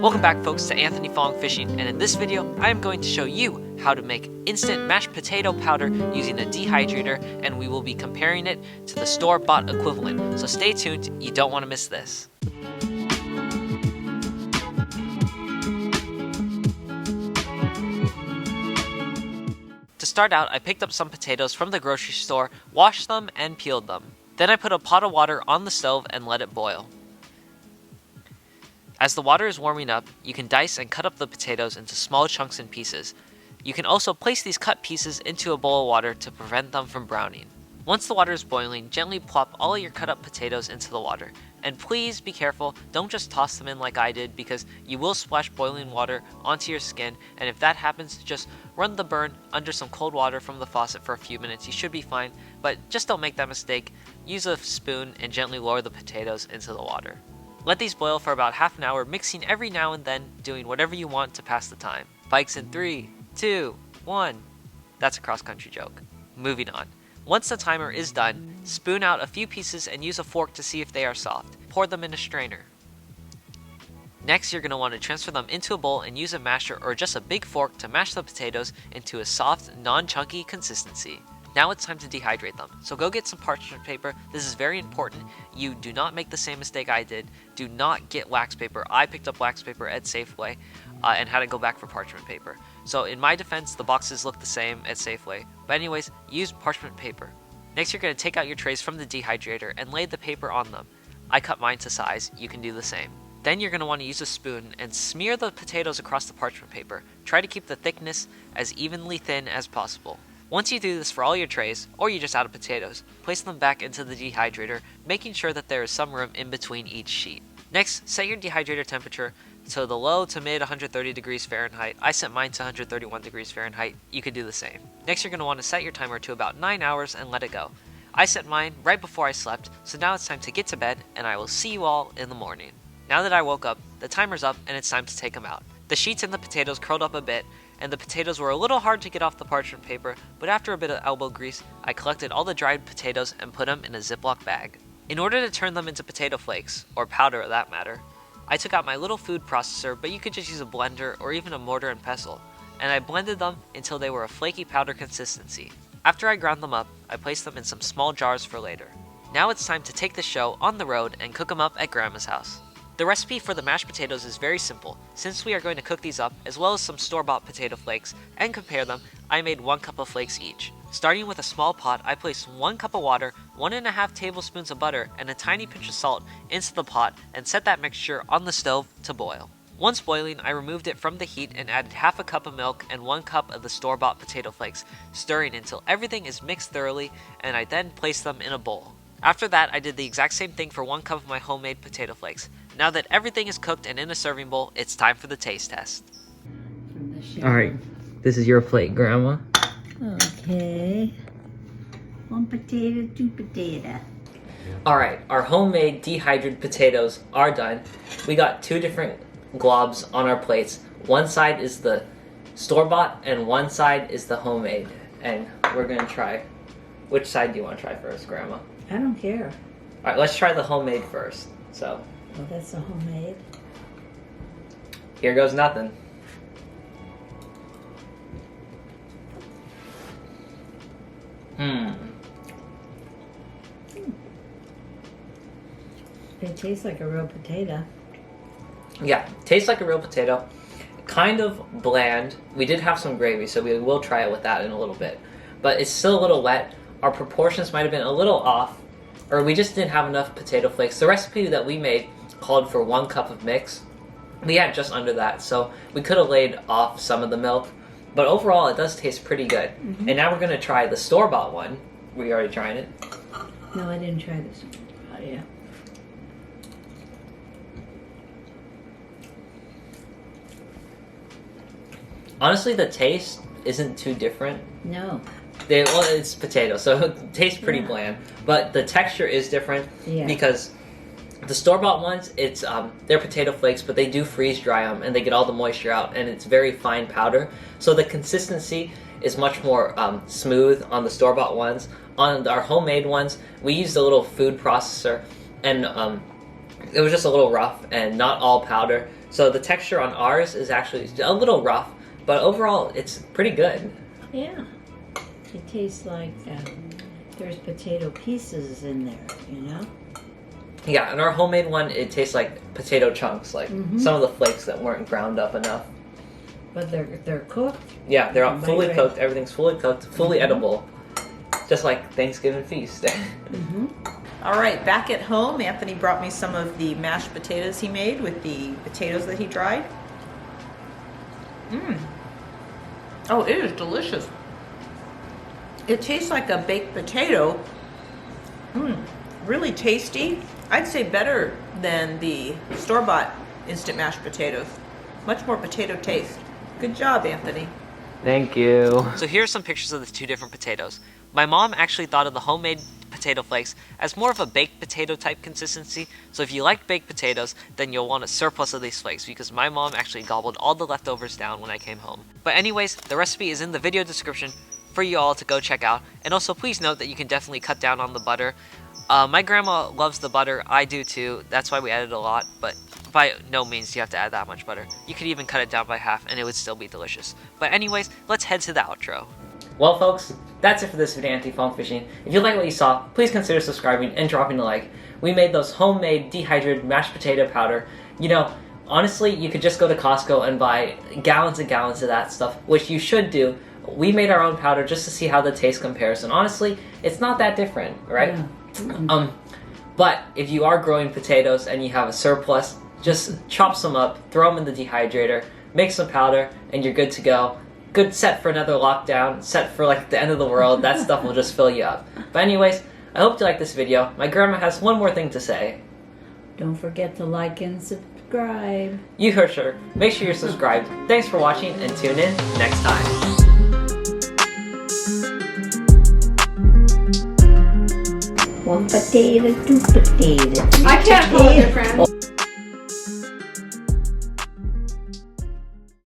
Welcome back folks to Anthony Fong Fishing, and in this video I am going to show you how to make instant mashed potato powder using a dehydrator, and we will be comparing it to the store-bought equivalent. So stay tuned, you don't want to miss this. To start out, I picked up some potatoes from the grocery store, washed them, and peeled them. Then I put a pot of water on the stove and let it boil. As the water is warming up, you can dice and cut up the potatoes into small chunks and pieces. You can also place these cut pieces into a bowl of water to prevent them from browning. Once the water is boiling, gently plop all your cut up potatoes into the water. And please be careful, don't just toss them in like I did, because you will splash boiling water onto your skin, and if that happens, just run the burn under some cold water from the faucet for a few minutes. You should be fine, but just don't make that mistake. Use a spoon and gently lower the potatoes into the water. Let these boil for about half an hour, mixing every now and then, doing whatever you want to pass the time. Flakes in 3, 2, 1. That's a cross-country joke. Moving on. Once the timer is done, spoon out a few pieces and use a fork to see if they are soft. Pour them in a strainer. Next, you're going to want to transfer them into a bowl and use a masher or just a big fork to mash the potatoes into a soft, non-chunky consistency. Now it's time to dehydrate them, so go get some parchment paper. This is very important. You do not make the same mistake I did. Do not get wax paper. I picked up wax paper at Safeway and had to go back for parchment paper. So in my defense, the boxes look the same at Safeway. But anyways, use parchment paper. Next, you're going to take out your trays from the dehydrator and lay the paper on them. I cut mine to size. You can do the same. Then you're going to want to use a spoon and smear the potatoes across the parchment paper. Try to keep the thickness as evenly thin as possible. Once you do this for all your trays, or you just out of potatoes, place them back into the dehydrator, making sure that there is some room in between each sheet. Next, set your dehydrator temperature to the low to mid 130 degrees Fahrenheit. I set mine to 131 degrees Fahrenheit. You could do the same. Next, you're going to want to set your timer to about 9 hours and let it go. I set mine right before I slept, so now it's time to get to bed, and I will see you all in the morning. Now that I woke up, the timer's up and it's time to take them out. The sheets and the potatoes curled up a bit, and the potatoes were a little hard to get off the parchment paper, but after a bit of elbow grease, I collected all the dried potatoes and put them in a Ziploc bag. In order to turn them into potato flakes, or powder for that matter, I took out my little food processor, but you could just use a blender or even a mortar and pestle, and I blended them until they were a flaky powder consistency. After I ground them up, I placed them in some small jars for later. Now it's time to take the show on the road and cook them up at Grandma's house. The recipe for the mashed potatoes is very simple. Since we are going to cook these up, as well as some store-bought potato flakes, and compare them, I made 1 cup of flakes each. Starting with a small pot, I placed 1 cup of water, 1.5 tablespoons of butter, and a tiny pinch of salt into the pot, and set that mixture on the stove to boil. Once boiling, I removed it from the heat and added half a cup of milk and 1 cup of the store-bought potato flakes, stirring until everything is mixed thoroughly, and I then placed them in a bowl. After that, I did the exact same thing for 1 cup of my homemade potato flakes. Now that everything is cooked and in a serving bowl, it's time for the taste test. Alright, this is your plate, Grandma. Okay. 1 potato, 2 potato. Alright, our homemade dehydrated potatoes are done. We got 2 different globs on our plates. One side is the store-bought and one side is the homemade. And we're going to try. Which side do you want to try first, Grandma? I don't care. Alright, let's try the homemade first. So, Well, that's a homemade. here goes nothing. It tastes like a real potato. Yeah, tastes like a real potato. Kind of bland. We did have some gravy, so we will try it with that in a little bit. But it's still a little wet. Our proportions might have been a little off, or we just didn't have enough potato flakes. The recipe that we made called for 1 cup of mix. We had just under that, so we could have laid off some of the milk. But overall, it does taste pretty good. Mm-hmm. And now we're going to try the store-bought one. Were you already trying it? No, I didn't try this. Oh, yeah. Honestly, the taste isn't too different. No. Well, it's potato, so it tastes pretty Yeah. bland. But the texture is different Yeah. because the store-bought ones, it's they're potato flakes, but they do freeze dry them and they get all the moisture out, and it's very fine powder. So the consistency is much more smooth on the store-bought ones. On our homemade ones, we used a little food processor, and it was just a little rough and not all powder. So the texture on ours is actually a little rough, but overall it's pretty good. Yeah. It tastes like there's potato pieces in there, you know? Yeah, and our homemade one, it tastes like potato chunks, like some of the flakes that weren't ground up enough. But they're cooked. Yeah, they're all fully Right. cooked. Everything's fully cooked, fully edible. Just like Thanksgiving feast. All right, back at home, Anthony brought me some of the mashed potatoes he made with the potatoes that he dried. Oh, it is delicious. It tastes like a baked potato. Really tasty. I'd say better than the store-bought instant mashed potatoes. Much more potato taste. Good job, Anthony. Thank you. So here are some pictures of the two different potatoes. My mom actually thought of the homemade potato flakes as more of a baked potato type consistency. So if you like baked potatoes, then you'll want a surplus of these flakes because my mom actually gobbled all the leftovers down when I came home. But anyways, the recipe is in the video description for you all to go check out. And also please note that you can definitely cut down on the butter. My grandma loves the butter. I do too. That's why we added a lot, but by no means do you have to add that much butter. You could even cut it down by half and it would still be delicious. But anyways, let's head to the outro. Well folks, that's it for this video, Anti-Funk Fishing. If you like what you saw, please consider subscribing and dropping a like. We made those homemade dehydrated mashed potato powder. You know, honestly, you could just go to Costco and buy gallons and gallons of that stuff, which you should do. We made our own powder just to see how the taste compares, and honestly, it's not that different, right? Yeah. But if you are growing potatoes and you have a surplus, just chop some up, throw them in the dehydrator, make some powder, and you're good to go. Good set for another lockdown, set for like the end of the world. That stuff will just fill you up. But anyways, I hope you like this video. My grandma has one more thing to say. Don't forget to like and subscribe. You heard her. Make sure you're subscribed. Thanks for watching and tune in next time. One potato, two potatoes. I can't hold it,